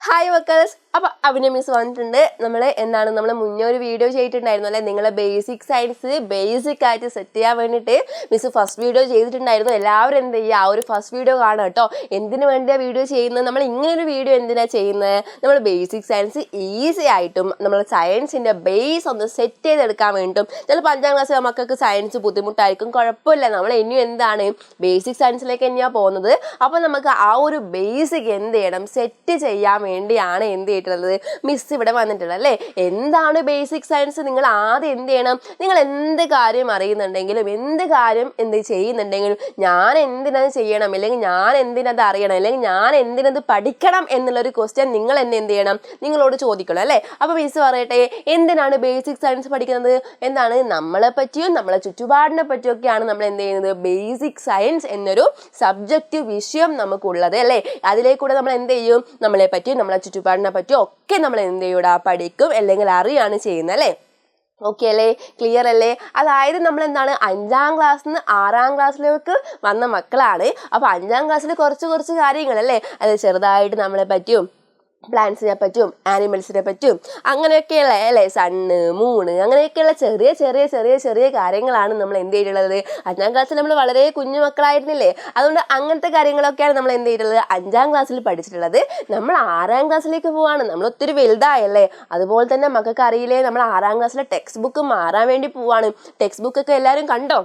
Hi മക്കൾസ്. അപ്പോൾ അഭിനയ miss വന്നിട്ടുണ്ട്. നമ്മൾ മുന്നേ ഒരു വീഡിയോ ചെയ്തിട്ടുണ്ടായിരുന്നു അല്ലേ, നിങ്ങളെ ബേസിക് സയൻസ് ബേസിക് ആയിട്ട് സെറ്റ് ചെയ്യാൻ വേണ്ടിയിട്ട് മിസ് ഫസ്റ്റ് വീഡിയോ ചെയ്തിട്ടുണ്ടായിരുന്നു. എല്ലാവരും എന്ത് ചെയ്യുക, ആ ഒരു ഫസ്റ്റ് വീഡിയോ കാണുക കേട്ടോ. എന്തിനു വേണ്ടിയാണ് വീഡിയോ ചെയ്യുന്നത്, നമ്മൾ ഇങ്ങനൊരു വീഡിയോ എന്തിനാണ് ചെയ്യുന്നത്, നമ്മൾ ബേസിക് സയൻസ് ഈസി ആയിട്ടും നമ്മൾ സയൻസിൻ്റെ ബേസ് ഒന്ന് സെറ്റ് ചെയ്തെടുക്കാൻ വേണ്ടിയിട്ടും. ചിലപ്പോൾ 5ാം ക്ലാസ് മക്കൾക്ക് സയൻസ് ബുദ്ധിമുട്ടായിരിക്കും, കുഴപ്പമില്ല, നമ്മൾ ഇനിയും എന്താണ് ബേസിക് സയൻസിലേക്ക് തന്നെയാണ് പോകുന്നത്. അപ്പോൾ നമുക്ക് ആ ഒരു ബേസിക് എന്ത് ചെയ്യണം, സെറ്റ് ചെയ്യാൻ വേണ്ടിയാണ് എന്ത് ചെയ്തിട്ടുള്ളത്, മിസ് ഇവിടെ വന്നിട്ടുള്ളത് അല്ലേ. എന്താണ് ബേസിക് സയൻസ്, നിങ്ങൾ ആദ്യം എന്ത് ചെയ്യണം, നിങ്ങൾ എന്ത് കാര്യം അറിയുന്നുണ്ടെങ്കിലും എന്ത് കാര്യം എന്ത് ചെയ്യുന്നുണ്ടെങ്കിലും ഞാൻ എന്തിനത് ചെയ്യണം, അല്ലെങ്കിൽ ഞാൻ എന്തിനത് അറിയണം, അല്ലെങ്കിൽ ഞാൻ എന്തിനത് പഠിക്കണം എന്നുള്ളൊരു ക്വസ്റ്റ്യൻ നിങ്ങൾ എന്നെ എന്ത് ചെയ്യണം, നിങ്ങളോട് ചോദിക്കണം അല്ലേ. അപ്പോൾ മിസ് പറയട്ടെ, എന്തിനാണ് ബേസിക് സയൻസ് പഠിക്കുന്നത്, എന്താണ് നമ്മളെ പറ്റിയും നമ്മളെ ചുറ്റുപാടിനെ പറ്റിയൊക്കെയാണ് നമ്മൾ എന്ത് ചെയ്യുന്നത്, ബേസിക് സയൻസ് എന്നൊരു സബ്ജക്റ്റ് വിഷയം നമുക്കുള്ളത് അല്ലേ. അതിലേക്കൂടെ നമ്മൾ എന്ത് ചെയ്യും, നമ്മളെ പറ്റിയും നമ്മളെ ചുറ്റുപാടിനെ പറ്റിയും ഒക്കെ നമ്മൾ എന്ത് ചെയ്യൂടാ, പഠിക്കും അല്ലെങ്കിൽ അറിയാണ് ചെയ്യുന്നത് അല്ലേ. ഓക്കെ അല്ലേ, ക്ലിയർ അല്ലേ. അതായത് നമ്മൾ എന്താണ് 5ാം ക്ലാസ്സിൽ നിന്ന് 6ാം ക്ലാസ്സിലേക്ക് വന്ന മക്കളാണ്. അപ്പോൾ 5ാം ക്ലാസ്സിൽ കുറച്ച് കാര്യങ്ങളല്ലേ, അത് ചെറുതായിട്ട് നമ്മളെ പറ്റിയും പ്ലാന്റ്സിനെ പറ്റും ആനിമൽസിനെ പറ്റും അങ്ങനെയൊക്കെയുള്ള അല്ലേ, സണ്ണ് മൂണ് അങ്ങനെയൊക്കെയുള്ള ചെറിയ കാര്യങ്ങളാണ് നമ്മൾ എന്ത് ചെയ്തിട്ടുള്ളത്. 5ാം ക്ലാസ്സിൽ നമ്മൾ വളരെ കുഞ്ഞു മക്കളായിരുന്നില്ലേ, അതുകൊണ്ട് അങ്ങനത്തെ കാര്യങ്ങളൊക്കെയാണ് നമ്മൾ എന്ത് ചെയ്തിട്ടുള്ളത് 5ാം ക്ലാസ്സിൽ പഠിച്ചിട്ടുള്ളത്. നമ്മൾ 6ാം ക്ലാസ്സിലേക്ക് പോവാണ്, നമ്മൾ ഒത്തിരി വലുതായല്ലേ. അതുപോലെ തന്നെ മക്കൾക്ക് അറിയില്ലേ, നമ്മൾ 6ാം ക്ലാസ്സിലെ ടെക്സ്റ്റ് ബുക്ക് മാറാൻ വേണ്ടി പോവാണ്. ടെക്സ്റ്റ് ബുക്കൊക്കെ എല്ലാവരും കണ്ടോ,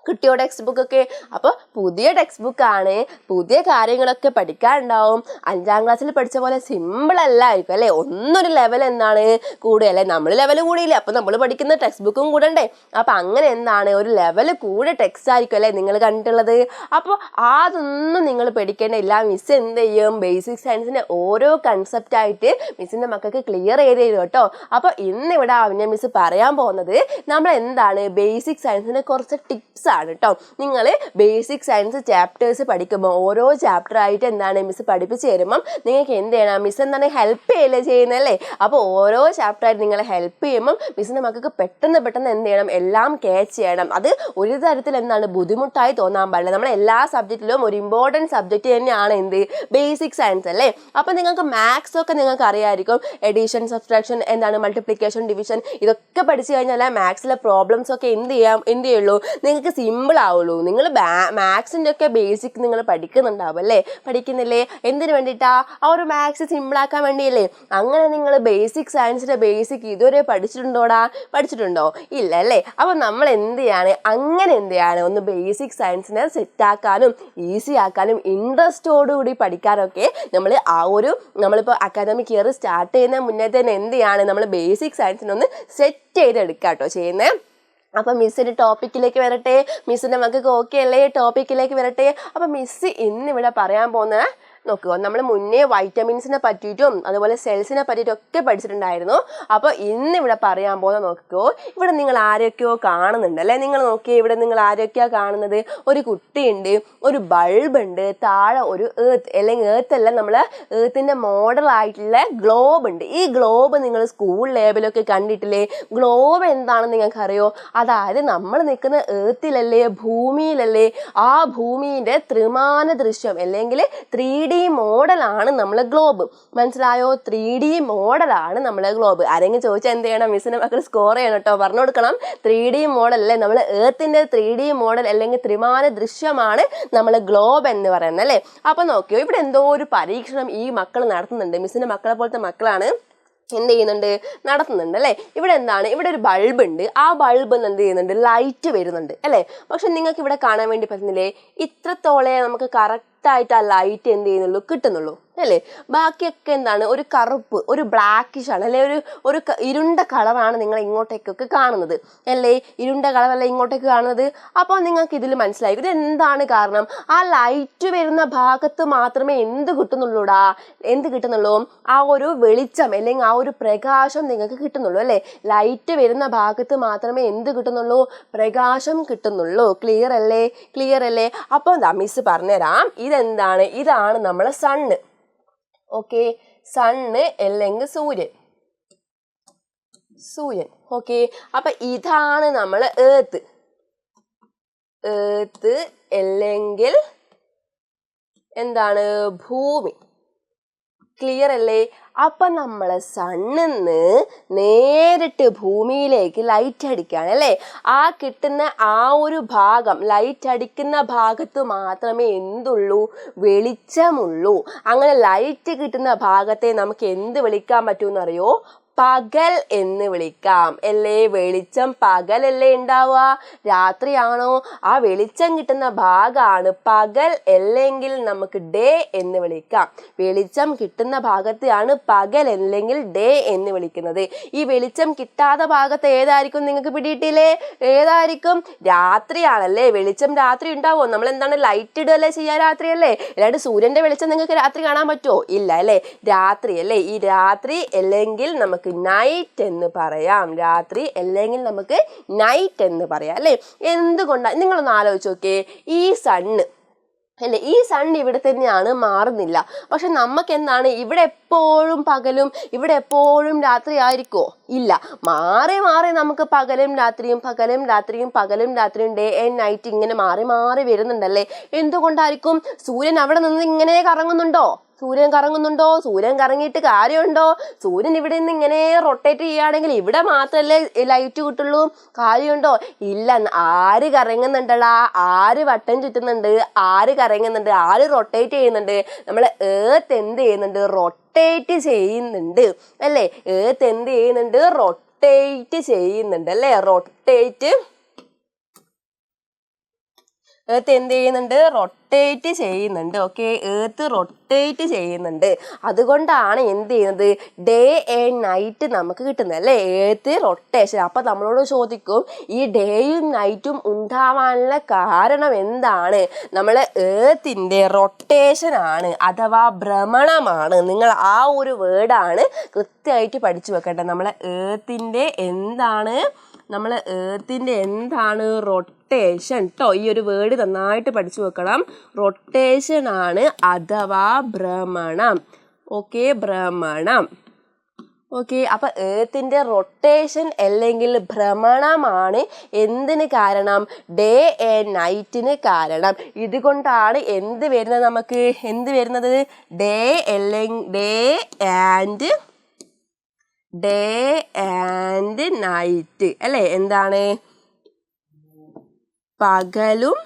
കിട്ടിയോ ടെക്സ്റ്റ് ബുക്കൊക്കെ. അപ്പോൾ പുതിയ ടെക്സ്റ്റ് ബുക്കാണ്, പുതിയ കാര്യങ്ങളൊക്കെ പഠിക്കാനുണ്ടാവും. 5ാം ക്ലാസ്സിൽ പഠിച്ച പോലെ സിമ്പിൾ അല്ലായിരിക്കും അല്ലേ, ഒന്നൊരു ലെവൽ എന്താണ് കൂടുകയല്ലേ, നമ്മൾ ലെവൽ കൂടിയില്ലേ, അപ്പോൾ നമ്മൾ പഠിക്കുന്ന ടെക്സ്റ്റ് ബുക്കും കൂടണ്ടേ. അപ്പോൾ അങ്ങനെ എന്താണ് ഒരു ലെവൽ കൂടെ ടെക്സ്റ്റ് ആയിരിക്കും അല്ലേ നിങ്ങൾ കണ്ടിട്ടുള്ളത്. അപ്പോൾ അതൊന്നും നിങ്ങൾ പഠിക്കേണ്ടില്ല, മിസ് എന്ത് ചെയ്യും, ബേസിക് സയൻസിൻ്റെ ഓരോ കൺസെപ്റ്റായിട്ട് മിസ്സിൻ്റെ മക്കൾക്ക് ക്ലിയർ ചെയ്ത് തരും കേട്ടോ. അപ്പോൾ ഇന്നിവിടെ അവനെ മിസ് പറയാൻ പോകുന്നത് നമ്മൾ എന്താണ് ബേസിക് സയൻസിൻ്റെ കുറച്ച് ടിപ്സ് ആണ് കേട്ടോ. നിങ്ങൾ ബേസിക് സയൻസ് ചാപ്റ്റേഴ്സ് പഠിക്കുമ്പോൾ ഓരോ ചാപ്റ്റർ ആയിട്ട് എന്താണ് മിസ് പഠിപ്പിച്ച് തരുമ്പം നിങ്ങൾക്ക് എന്ത് ചെയ്യണം, മിസ് എന്താണ് ഹെൽപ്പ് ചെയ്യല്ലേ ചെയ്യുന്നതല്ലേ. അപ്പോൾ ഓരോ ചാപ്റ്റർ ആയിട്ട് നിങ്ങളെ ഹെൽപ്പ് ചെയ്യുമ്പം മിസ്സിൻ്റെ മക്കൾക്ക് പെട്ടെന്ന് എന്ത് ചെയ്യണം, എല്ലാം ക്യാച്ച് ചെയ്യണം. അത് ഒരു തരത്തിൽ എന്താണ് ബുദ്ധിമുട്ടായി തോന്നാൻ പാടില്ല. നമ്മൾ എല്ലാ സബ്ജക്റ്റിലും ഒരു ഇമ്പോർട്ടൻറ്റ് സബ്ജക്റ്റ് തന്നെയാണ് എന്ത് ബേസിക് സയൻസ് അല്ലേ. അപ്പോൾ നിങ്ങൾക്ക് മാത്സ് ഒക്കെ നിങ്ങൾക്ക് അറിയാമായിരിക്കും, എഡിഷൻ സബ്സ്ട്രാക്ഷൻ എന്താണ് മൾട്ടിപ്ലിക്കേഷൻ ഡിവിഷൻ ഇതൊക്കെ പഠിച്ചു കഴിഞ്ഞാൽ മാത്സിലെ പ്രോബ്ലംസ് ഒക്കെ എന്ത് ചെയ്യുള്ളൂ, നിങ്ങൾക്ക് സിമ്പിൾ ആവുള്ളൂ. നിങ്ങൾ മാത്സിൻ്റെ ഒക്കെ ബേസിക് നിങ്ങൾ പഠിക്കുന്നുണ്ടാവും അല്ലേ, പഠിക്കുന്നില്ലേ, എന്തിനു വേണ്ടിയിട്ടാ, ആ ഒരു മാത്സ് സിമ്പിളാക്കാൻ വേണ്ടിയല്ലേ. അങ്ങനെ നിങ്ങൾ ബേസിക് സയൻസിൻ്റെ ബേസിക് ഇതുവരെ പഠിച്ചിട്ടുണ്ടോ, ഇല്ല അല്ലേ. അപ്പോൾ നമ്മൾ എന്ത് ചെയ്യാണ്, അങ്ങനെ എന്ത് ചെയ്യാണ്, ഒന്ന് ബേസിക് സയൻസിനെ സെറ്റാക്കാനും ഈസി ആക്കാനും ഇൻട്രസ്റ്റോടുകൂടി പഠിക്കാനൊക്കെ നമ്മളിപ്പോൾ അക്കാദമിക് ഇയർ സ്റ്റാർട്ട് ചെയ്യുന്ന മുന്നേ തന്നെ എന്ത് ചെയ്യാണ്, നമ്മൾ ബേസിക് സയൻസിനൊന്ന് സെറ്റ് ചെയ്തെടുക്കുക കേട്ടോ ചെയ്യുന്നത്. അപ്പം മിസ്സിൻ്റെ ടോപ്പിക്കിലേക്ക് വരട്ടെ, മിസ്സിൻ്റെ മക്കൾക്ക് ഓക്കെ അല്ലേ, ടോപ്പിക്കിലേക്ക് വരട്ടെ. അപ്പം മിസ് ഇന്നിവിടെ പറയാൻ പോകുന്ന നോക്കുക, നമ്മൾ മുന്നേ വൈറ്റമിൻസിനെ പറ്റിയിട്ടും അതുപോലെ സെൽസിനെ പറ്റിയിട്ടും ഒക്കെ പഠിച്ചിട്ടുണ്ടായിരുന്നു. അപ്പോൾ ഇന്നിവിടെ പറയാൻ പോകുന്ന നോക്കിക്കോ, ഇവിടെ നിങ്ങൾ ആരൊക്കെയോ കാണുന്നുണ്ട് അല്ലേ. നിങ്ങൾ നോക്കിയേ, ഇവിടെ നിങ്ങൾ ആരൊക്കെയാണ് കാണുന്നത്, ഒരു കുട്ടിയുണ്ട്, ഒരു ബൾബ് ഉണ്ട്, താഴെ ഒരു ഏർത്ത് അല്ലെങ്കിൽ ഏർത്തല്ല നമ്മൾ ഏർത്തിൻ്റെ മോഡലായിട്ടുള്ള ഗ്ലോബ് ഉണ്ട്. ഈ ഗ്ലോബ് നിങ്ങൾ സ്കൂൾ ലേബിലൊക്കെ കണ്ടിട്ടില്ലേ, ഗ്ലോബ് എന്താണെന്ന് നിങ്ങൾക്ക് അറിയോ, അതായത് നമ്മൾ നിൽക്കുന്ന ഏർത്തിലല്ലേ, ഭൂമിയിലല്ലേ, ആ ഭൂമിയുടെ ത്രിമാന ദൃശ്യം അല്ലെങ്കിൽ 3D മോഡലാണ് നമ്മളെ ഗ്ലോബ്. മനസ്സിലായോ, 3D മോഡലാണ് നമ്മളെ ഗ്ലോബ്. ആരെങ്കിലും ചോദിച്ചാൽ എന്ത് ചെയ്യണം, മിസ്സിൻ്റെ മക്കൾ സ്കോർ ചെയ്യണം കേട്ടോ, പറഞ്ഞു കൊടുക്കണം. 3D മോഡൽ അല്ലേ, നമ്മൾ ഏർത്തിൻ്റെ 3D മോഡൽ അല്ലെങ്കിൽ ത്രിമാന ദൃശ്യമാണ് നമ്മളെ ഗ്ലോബ് എന്ന് പറയുന്നത് അല്ലേ. അപ്പോൾ നോക്കിയോ, ഇവിടെ എന്തോ ഒരു പരീക്ഷണം ഈ മക്കൾ നടത്തുന്നുണ്ട്, മിസ്സിൻ്റെ മക്കളെ പോലത്തെ മക്കളാണ് എന്ത് ചെയ്യുന്നുണ്ട്, നടത്തുന്നുണ്ട് അല്ലേ. ഇവിടെ എന്താണ്, ഇവിടെ ഒരു ബൾബ് ഉണ്ട്, ആ ബൾബ് എന്ത് ചെയ്യുന്നുണ്ട്, ലൈറ്റ് വരുന്നുണ്ട് അല്ലേ. പക്ഷെ നിങ്ങൾക്ക് ഇവിടെ കാണാൻ വേണ്ടി പറ്റുന്നില്ലേ, ഇത്രത്തോളെ നമുക്ക് കറക്റ്റായിട്ട് ആ ലൈറ്റ് എന്ത് ചെയ്യുന്നുള്ളൂ, കിട്ടുന്നുള്ളൂ അല്ലേ. ബാക്കിയൊക്കെ എന്താണ്, ഒരു കറുപ്പ്, ഒരു ബ്ലാക്കിഷ് ആണ് അല്ലേ, ഒരു ഇരുണ്ട കളറാണ് നിങ്ങൾ ഇങ്ങോട്ടേക്കൊക്കെ കാണുന്നത് അല്ലേ, ഇരുണ്ട കളറല്ലേ ഇങ്ങോട്ടേക്ക് കാണുന്നത്. അപ്പോൾ നിങ്ങൾക്ക് ഇതിൽ മനസ്സിലായി ഇത് എന്താണ് കാരണം, ആ ലൈറ്റ് വരുന്ന ഭാഗത്ത് മാത്രമേ എന്ത് കിട്ടുന്നുള്ളൂ, ആ ഒരു വെളിച്ചം അല്ലെങ്കിൽ ആ ഒരു പ്രകാശം നിങ്ങൾക്ക് കിട്ടുന്നുള്ളൂ അല്ലേ. ലൈറ്റ് വരുന്ന ഭാഗത്ത് മാത്രമേ എന്ത് കിട്ടുന്നുള്ളൂ, പ്രകാശം കിട്ടുന്നുള്ളൂ. ക്ലിയർ അല്ലേ. അപ്പോൾ മിസ് പറഞ്ഞുതരാം, ഇതാണ് നമ്മളെ സണ്ണ്. ഓക്കെ, സണ്ണ് അല്ലെങ്കിൽ സൂര്യൻ. ഓക്കെ, അപ്പൊ ഇതാണ് നമ്മൾ ഏർത്ത് അല്ലെങ്കിൽ എന്താണ് ഭൂമി. ക്ലിയർ അല്ലേ? അപ്പം നമ്മൾ സണ്ണിന്ന് നേരിട്ട് ഭൂമിയിലേക്ക് ലൈറ്റ് അടിക്കുകയാണ് അല്ലേ? ആ കിട്ടുന്ന ആ ഒരു ഭാഗം, ലൈറ്റ് അടിക്കുന്ന ഭാഗത്ത് മാത്രമേ എന്തുള്ളൂ? വെളിച്ചമുള്ളൂ. അങ്ങനെ ലൈറ്റ് കിട്ടുന്ന ഭാഗത്തെ നമുക്ക് എന്ത് വിളിക്കാൻ പറ്റുമെന്നറിയോ? പകൽ എന്ന് വിളിക്കാം അല്ലേ? വെളിച്ചം പകലല്ലേ ഉണ്ടാവുക, രാത്രിയാണോ? ആ വെളിച്ചം കിട്ടുന്ന ഭാഗമാണ് പകൽ, അല്ലെങ്കിൽ നമുക്ക് ഡേ എന്ന് വിളിക്കാം. വെളിച്ചം കിട്ടുന്ന ഭാഗത്തെയാണ് പകൽ അല്ലെങ്കിൽ ഡേ എന്ന് വിളിക്കുന്നത്. ഈ വെളിച്ചം കിട്ടാത്ത ഭാഗത്ത് ഏതായിരിക്കും? നിങ്ങൾക്ക് പിടിയിട്ടില്ലേ? ഏതായിരിക്കും? രാത്രിയാണല്ലേ. വെളിച്ചം രാത്രി ഉണ്ടാവുമോ? നമ്മൾ എന്താണ് ലൈറ്റ് ഇടുകയല്ലേ ചെയ്യുക രാത്രിയല്ലേ? അല്ലാണ്ട് സൂര്യന്റെ വെളിച്ചം നിങ്ങൾക്ക് രാത്രി കാണാൻ പറ്റുമോ? ഇല്ല അല്ലേ? രാത്രി അല്ലേ? ഈ രാത്രി അല്ലെങ്കിൽ നമുക്ക് നൈറ്റ് എന്ന് പറയാം. രാത്രി അല്ലെങ്കിൽ നമുക്ക് നൈറ്റ് എന്ന് പറയാം അല്ലേ? എന്തുകൊണ്ടാണ്? നിങ്ങളൊന്ന് ആലോചിച്ച് നോക്കിയേ. ഈ സണ്ണ് അല്ലേ, ഈ സൺ ഇവിടെ തന്നെയാണ്, മാറുന്നില്ല. പക്ഷെ നമുക്ക് എന്താണ്, ഇവിടെ എപ്പോഴും പകലും ഇവിടെ എപ്പോഴും രാത്രി ആയിരിക്കുമോ? ഇല്ല. മാറി മാറി നമുക്ക് പകലും രാത്രിയും പകലും രാത്രിയും പകലും രാത്രിയും ഡേ ആൻഡ് നൈറ്റ് ഇങ്ങനെ മാറി മാറി വരുന്നുണ്ടല്ലേ? എന്തുകൊണ്ടായിരിക്കും? സൂര്യൻ അവിടെ നിന്ന് ഇങ്ങനെ കറങ്ങുന്നുണ്ടോ? സൂര്യൻ കറങ്ങുന്നുണ്ടോ? സൂര്യൻ കറങ്ങിയിട്ട് കാര്യമുണ്ടോ? സൂര്യൻ ഇവിടെ നിന്ന് ഇങ്ങനെ റൊട്ടേറ്റ് ചെയ്യുകയാണെങ്കിൽ ഇവിടെ മാത്രമല്ലേ ലൈറ്റ് കിട്ടുള്ളൂ? കാര്യമുണ്ടോ? ഇല്ല. ആര് കറങ്ങുന്നുണ്ടടാ? ആര് വട്ടം ചുറ്റുന്നുണ്ട്? ആര് കറങ്ങുന്നുണ്ട്? ആര് റൊട്ടേറ്റ് ചെയ്യുന്നുണ്ട്? നമ്മൾ ഏർത്ത് എന്ത് ചെയ്യുന്നുണ്ട്? റൊട്ടേറ്റ് ചെയ്യുന്നുണ്ട് അല്ലേ? ഏർത്ത് എന്ത് ചെയ്യുന്നുണ്ട്? റൊട്ടേറ്റ് ചെയ്യുന്നുണ്ട് അല്ലേ? റൊട്ടേറ്റ് ഏർത്ത് എന്ത് ചെയ്യുന്നുണ്ട്? റൊട്ടേറ്റ് ചെയ്യുന്നുണ്ട്. ഓക്കെ, ഏർത്ത് റൊട്ടേറ്റ് ചെയ്യുന്നുണ്ട്. അതുകൊണ്ടാണ് എന്ത് ചെയ്യുന്നത്? ഡേ ആൻഡ് നൈറ്റ് നമുക്ക് കിട്ടുന്നത് അല്ലേ? Earth rotation. അപ്പം നമ്മളോട് ചോദിക്കും, ഈ ഡേയും നൈറ്റും ഉണ്ടാവാനുള്ള കാരണം എന്താണ്? നമ്മൾ ഏർത്തിൻ്റെ റൊട്ടേഷൻ ആണ്, അഥവാ ഭ്രമണമാണ്. നിങ്ങൾ ആ ഒരു വേർഡാണ് കൃത്യമായിട്ട് പഠിച്ചു വെക്കേണ്ടത്. നമ്മൾ ഏർത്തിൻ്റെ എന്താണ്? നമ്മൾ ഏർത്തിൻ്റെ എന്താണ്? റൊട്ടേഷൻ ട്ടോ. ഈ ഒരു വേർഡ് നന്നായിട്ട് പഠിച്ചു വെക്കണം. റൊട്ടേഷൻ ആണ്, അഥവാ ഭ്രമണം. ഓക്കെ, ഭ്രമണം. ഓക്കെ, അപ്പം ഏർത്തിൻ്റെ റൊട്ടേഷൻ അല്ലെങ്കിൽ ഭ്രമണമാണ് എന്തിന് കാരണം? ഡേ ആൻഡ് നൈറ്റിന് കാരണം. ഇതുകൊണ്ടാണ് എന്ത് വരുന്നത്? നമുക്ക് എന്ത് വരുന്നത്? ഡേ ആൻഡ് നൈറ്റ് അല്ലേ? എന്താണ്? പകലും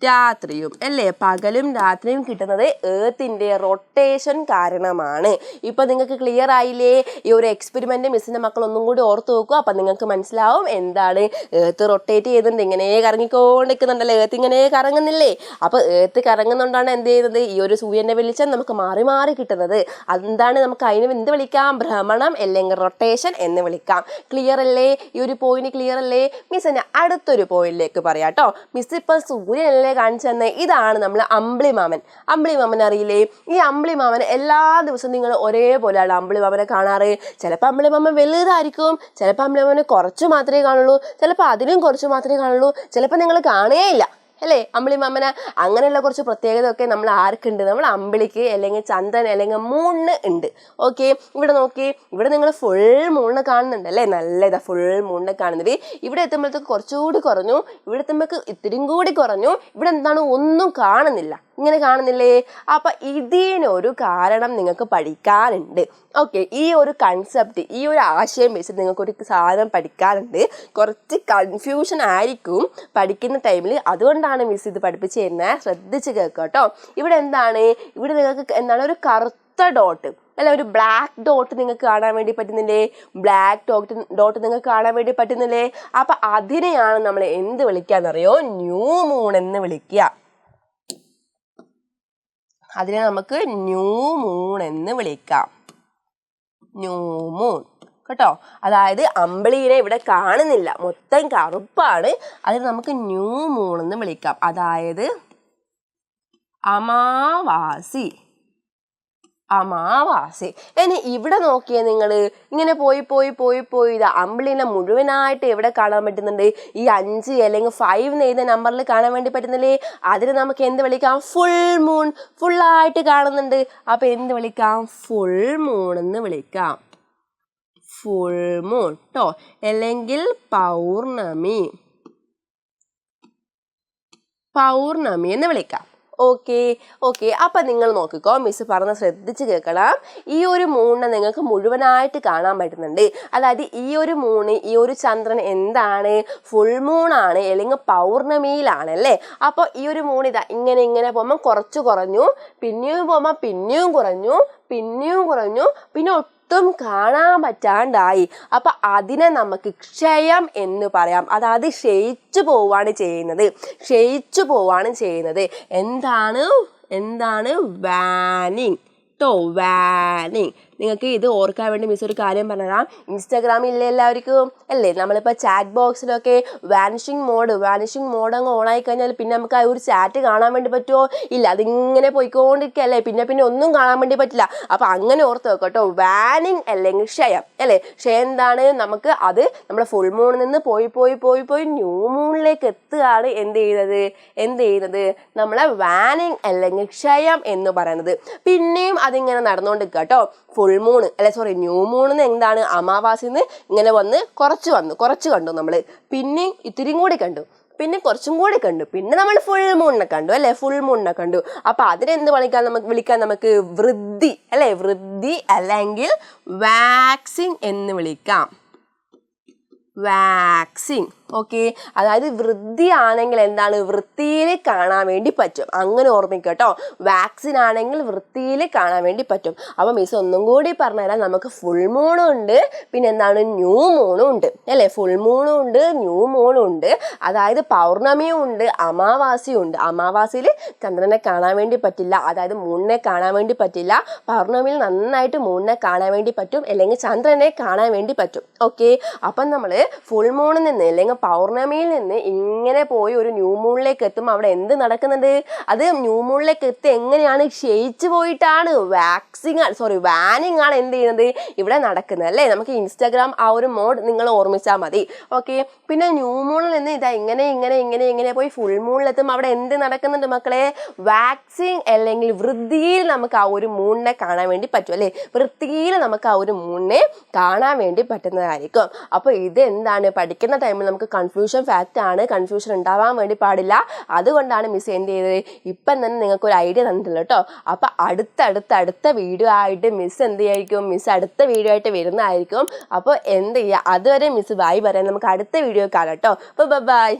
രാത്രിയും അല്ലേ? പകലും രാത്രിയും കിട്ടുന്നത് ഏർത്തിൻ്റെ റൊട്ടേഷൻ കാരണമാണ്. ഇപ്പം നിങ്ങൾക്ക് ക്ലിയർ ആയില്ലേ? ഈ ഒരു എക്സ്പെരിമെൻ്റ് മിസ്സിൻ്റെ മക്കൾ ഒന്നും കൂടി ഓർത്ത് നോക്കുക. അപ്പം നിങ്ങൾക്ക് മനസ്സിലാവും എന്താണ് ഏർത്ത് റൊട്ടേറ്റ് ചെയ്യുന്നുണ്ട്. ഇങ്ങനെ കറങ്ങിക്കൊണ്ടിരിക്കുന്നുണ്ടല്ലേ? ഏർത്ത് ഇങ്ങനെ കറങ്ങുന്നില്ലേ? അപ്പോൾ ഏർത്ത് കറങ്ങുന്നതുകൊണ്ടാണ് എന്ത് ചെയ്യുന്നത്? ഈ ഒരു സൂര്യൻ്റെ വെളിച്ചം നമുക്ക് മാറി മാറി കിട്ടുന്നത്. അതെന്താണ്? നമുക്ക് അതിന് എന്ത് വിളിക്കാം? ഭ്രമണം അല്ലെങ്കിൽ റൊട്ടേഷൻ എന്ന് വിളിക്കാം. ക്ലിയർ അല്ലേ? ഈ ഒരു പോയിന്റ് ക്ലിയർ അല്ലേ? മിസ്സിന് അടുത്തൊരു പോയിന്റിലേക്ക് പറയാം കേട്ടോ. മിസ് ഇപ്പം സൂര്യനല്ലേ കാണിച്ചു തന്നെ. ഇതാണ് നമ്മൾ അമ്പിളിമാമൻ. അമ്പിളിമാമൻ അറിയില്ലേ? ഈ അമ്പിളിമാമൻ എല്ലാ ദിവസവും നിങ്ങൾ ഒരേപോലെയാണ് അമ്പിളിമാമനെ കാണാറ്. ചിലപ്പോൾ അമ്പിളിമാമൻ വലുതായിരിക്കും, ചിലപ്പോൾ അമ്പിളിമാമനെ കുറച്ച് മാത്രമേ കാണുള്ളൂ, ചിലപ്പോൾ അതിലും കുറച്ച് മാത്രമേ കാണുള്ളൂ, ചിലപ്പോൾ നിങ്ങൾ കാണുകയില്ല അല്ലേ അമ്പിളിമാമനെ. അങ്ങനെയുള്ള കുറച്ച് പ്രത്യേകതയൊക്കെ നമ്മൾ ആർക്കുണ്ട്? നമ്മൾ അമ്പിളിക്ക് അല്ലെങ്കിൽ ചന്ദ്രൻ അല്ലെങ്കിൽ മൂണിന് ഉണ്ട്. ഓക്കെ, ഇവിടെ നോക്കി, ഇവിടെ നിങ്ങൾ ഫുൾ മൂണിനെ കാണുന്നുണ്ട് അല്ലേ? നല്ല ഇതാ ഫുൾ മൂണിനെ കാണുന്നത്. ഇവിടെ എത്തുമ്പോഴത്തേക്ക് കുറച്ചുകൂടി കുറഞ്ഞു, ഇവിടെ എത്തുമ്പോഴേക്ക് ഇത്തിരിയും കൂടി കുറഞ്ഞു, ഇവിടെ എന്താണ്? ഒന്നും കാണുന്നില്ല. ഇങ്ങനെ കാണുന്നില്ലേ? അപ്പം ഇതിനൊരു കാരണം നിങ്ങൾക്ക് പഠിക്കാനുണ്ട്. ഓക്കെ, ഈ ഒരു കൺസെപ്റ്റ്, ഈ ഒരു ആശയം വെച്ചിട്ട് നിങ്ങൾക്കൊരു സാധനം പഠിക്കാനുണ്ട്. കുറച്ച് കൺഫ്യൂഷൻ ആയിരിക്കും പഠിക്കുന്ന ടൈമിൽ. അതുകൊണ്ടാണ് മിസ് ഇത് പഠിപ്പിച്ച് തരുന്നത്. ശ്രദ്ധിച്ച് കേൾക്കുക കേട്ടോ. ഇവിടെ എന്താണ്? ഇവിടെ നിങ്ങൾക്ക് എന്താണ്? ഒരു കറുത്ത ഡോട്ട് അല്ല, ഒരു ബ്ലാക്ക് ഡോട്ട് നിങ്ങൾക്ക് കാണാൻ വേണ്ടി പറ്റുന്നില്ലേ? ബ്ലാക്ക് ഡോട്ട് നിങ്ങൾക്ക് കാണാൻ വേണ്ടി പറ്റുന്നില്ലേ? അപ്പം അതിനെയാണ് നമ്മൾ എന്ത് വിളിക്കാന്നറിയോ? ന്യൂ മൂൺ എന്ന് വിളിക്കുക. അതിനെ നമുക്ക് ന്യൂ മൂൺ എന്ന് വിളിക്കാം. ന്യൂ മൂൺ കേട്ടോ. അതായത് അമ്പിളീനെ ഇവിടെ കാണുന്നില്ല, മൊത്തം കറുപ്പാണ്. അതിന് നമുക്ക് ന്യൂ മൂൺ എന്ന് വിളിക്കാം. അതായത് അമാവാസി. അമാവാസി. ഇനി ഇവിടെ നോക്കിയേ നിങ്ങൾ, ഇങ്ങനെ പോയി ഇതാ അമ്പിളിനെ മുഴുവനായിട്ട് എവിടെ കാണാൻ പറ്റുന്നുണ്ട്? ഈ 5 അല്ലെങ്കിൽ 5 എഴുതുന്ന നമ്പറിൽ കാണാൻ വേണ്ടി പറ്റുന്നില്ലേ? അതിന് നമുക്ക് എന്ത് വിളിക്കാം? Full moon. ഫുള്ളായിട്ട് കാണുന്നുണ്ട്. അപ്പം എന്ത് വിളിക്കാം? ഫുൾ മൂൺ എന്ന് വിളിക്കാം. ഫുൾ മൂൺ ട്ടോ. അല്ലെങ്കിൽ പൗർണമി എന്ന് വിളിക്കാം. Okay okay. അപ്പം നിങ്ങൾ നോക്കിക്കോ, മിസ് പറഞ്ഞ് ശ്രദ്ധിച്ച് കേൾക്കണം. ഈ ഒരു മൂണിനെ നിങ്ങൾക്ക് മുഴുവനായിട്ട് കാണാൻ പറ്റുന്നുണ്ട്. അതായത് ഈ ഒരു മൂണ്, ഈ ഒരു ചന്ദ്രൻ എന്താണ്, ഫുൾ മൂണാണ്, അല്ലെങ്കിൽ പൗർണമിയിലാണ് അല്ലേ. അപ്പോൾ ഈ ഒരു മൂൺ ഇതാ ഇങ്ങനെ ഇങ്ങനെ പോകുമ്പോൾ കുറച്ച് കുറഞ്ഞു, പിന്നെയും പോകുമ്പോൾ പിന്നെയും കുറഞ്ഞു, പിന്നെയും കുറഞ്ഞു, പിന്നെ ഒട്ടും കാണാൻ പറ്റാണ്ടായി. അപ്പം അതിനെ നമുക്ക് ക്ഷയം എന്ന് പറയാം. അതായത് ക്ഷയിച്ചു പോവാണ് ചെയ്യുന്നത്, ക്ഷയിച്ചു പോവാണ് ചെയ്യുന്നത്. എന്താണ് വാനിങ് ട്ടോ, വാനിങ്. നിങ്ങൾക്ക് ഇത് ഓർക്കാൻ വേണ്ടി മിസ് ഒരു കാര്യം പറഞ്ഞുതരാം. ഇൻസ്റ്റാഗ്രാമില്ലേ എല്ലാവർക്കും അല്ലേ, നമ്മളിപ്പോൾ ചാറ്റ് ബോക്സിലൊക്കെ വാനിഷിങ് മോഡ് അങ്ങ് ഓണായി കഴിഞ്ഞാൽ പിന്നെ നമുക്ക് ആ ഒരു ചാറ്റ് കാണാൻ വേണ്ടി പറ്റുമോ? ഇല്ല, അതിങ്ങനെ പോയിക്കൊണ്ടിരിക്കുകയല്ലേ, പിന്നെ ഒന്നും കാണാൻ വേണ്ടി പറ്റില്ല. അപ്പം അങ്ങനെ ഓർത്ത് വെക്കട്ടോ, വാനിങ് അല്ലെങ്കിൽ ക്ഷയം അല്ലേ. ക്ഷയം എന്താണ്, നമുക്ക് അത് നമ്മുടെ ഫുൾ മൂണിൽ നിന്ന് പോയി ന്യൂ മൂണിലേക്ക് എത്തുകയാണ് എന്ത് ചെയ്യുന്നത് നമ്മളെ വാനിങ് അല്ലെങ്കിൽ ക്ഷയം എന്ന് പറയുന്നത്. പിന്നെയും അതിങ്ങനെ നടന്നുകൊണ്ടിരിക്കുക കേട്ടോ. ഫുൾ മൂൺ ന്യൂ മൂണിന്ന് എന്താണ്, അമാവാസിന്ന് ഇങ്ങനെ കുറച്ച് കണ്ടു നമ്മൾ, പിന്നെയും ഇത്തിരിയും കൂടി കണ്ടു, പിന്നെ കുറച്ചും കൂടി കണ്ടു, പിന്നെ നമ്മൾ ഫുൾ മൂണിനെ കണ്ടു അല്ലേ, ഫുൾ മൂണിനെ കണ്ടു. അപ്പം അതിനെന്ത് വിളിക്കാൻ നമുക്ക് വൃദ്ധി അല്ലേ, വൃദ്ധി അല്ലെങ്കിൽ വാക്സിൻ എന്ന് വിളിക്കാം. വാക്സിൻ. ഓക്കെ, അതായത് വൃദ്ധി ആണെങ്കിൽ എന്താണ്, വൃത്തിയിൽ കാണാൻ വേണ്ടി പറ്റും. അങ്ങനെ ഓർമ്മിക്കട്ടോ, വാക്സിൻ ആണെങ്കിൽ വൃത്തിയിൽ കാണാൻ വേണ്ടി പറ്റും. അപ്പം മിസ് ഒന്നും കൂടി പറഞ്ഞുതരാം. നമുക്ക് ഫുൾ മൂണും ഉണ്ട്, പിന്നെ എന്താണ് ന്യൂ മൂണും ഉണ്ട് അല്ലേ. ഫുൾ മൂണും ഉണ്ട്, ന്യൂ മൂണും ഉണ്ട്. അതായത് പൗർണമിയും ഉണ്ട്, അമാവാസിയും ഉണ്ട്. അമാവാസിയിൽ ചന്ദ്രനെ കാണാൻ വേണ്ടി പറ്റില്ല, അതായത് മൂണിനെ കാണാൻ വേണ്ടി പറ്റില്ല. പൗർണമിയിൽ നന്നായിട്ട് മൂണിനെ കാണാൻ വേണ്ടി പറ്റും, അല്ലെങ്കിൽ ചന്ദ്രനെ കാണാൻ വേണ്ടി പറ്റും. ഓക്കെ, അപ്പം നമ്മൾ ഫുൾ മൂണിൽ നിന്ന് അല്ലെങ്കിൽ പൗർണമിയിൽ നിന്ന് ഇങ്ങനെ പോയി ഒരു ന്യൂ മൂണിലേക്ക് എത്തുമ്പോൾ അവിടെ എന്ത് നടക്കുന്നുണ്ട്, അത് ന്യൂ മൂണിലേക്ക് എത്തി എങ്ങനെയാണ്, ക്ഷയിച്ചു പോയിട്ടാണ് വാനിങ് ആണ് എന്ത് ചെയ്യുന്നത് ഇവിടെ നടക്കുന്നത് അല്ലേ. നമുക്ക് ഇൻസ്റ്റാഗ്രാം ആ ഒരു മോഡ് നിങ്ങൾ ഓർമ്മിച്ചാൽ മതി. ഓക്കെ, പിന്നെ ന്യൂ മൂണിൽ നിന്ന് ഇതാ ഇങ്ങനെ പോയി ഫുൾ മൂണിലെത്തുമ്പോൾ അവിടെ എന്ത് നടക്കുന്നുണ്ട് മക്കളെ, വാക്സിൻ അല്ലെങ്കിൽ വൃദ്ധിയിൽ നമുക്ക് ആ ഒരു മൂണിനെ കാണാൻ വേണ്ടി പറ്റും അല്ലേ. വൃത്തിയിൽ നമുക്ക് ആ ഒരു മൂണിനെ കാണാൻ വേണ്ടി പറ്റുന്നതായിരിക്കും. അപ്പോൾ ഇത് എന്താണ്, പഠിക്കുന്ന ടൈമിൽ നമുക്ക് കൺഫ്യൂഷൻ ഫാക്റ്റ് ആണ്, കൺഫ്യൂഷൻ ഉണ്ടാവാൻ വേണ്ടി പാടില്ല. അതുകൊണ്ടാണ് മിസ് എന്ത് ചെയ്തത്, ഇപ്പം തന്നെ നിങ്ങൾക്ക് ഒരു ഐഡിയ തന്നിട്ടുള്ളൂ കേട്ടോ. അപ്പം അടുത്ത വീഡിയോ ആയിട്ട് മിസ് എന്ത് ചെയ്യായിരിക്കും, മിസ് അടുത്ത വീഡിയോ ആയിട്ട് വരുന്നതായിരിക്കും. അപ്പോൾ എന്ത് ചെയ്യുക, അതുവരെ മിസ് ബൈ പറയാൻ, നമുക്ക് അടുത്ത വീഡിയോ കാണാം കേട്ടോ. അപ്പോൾ ബൈ.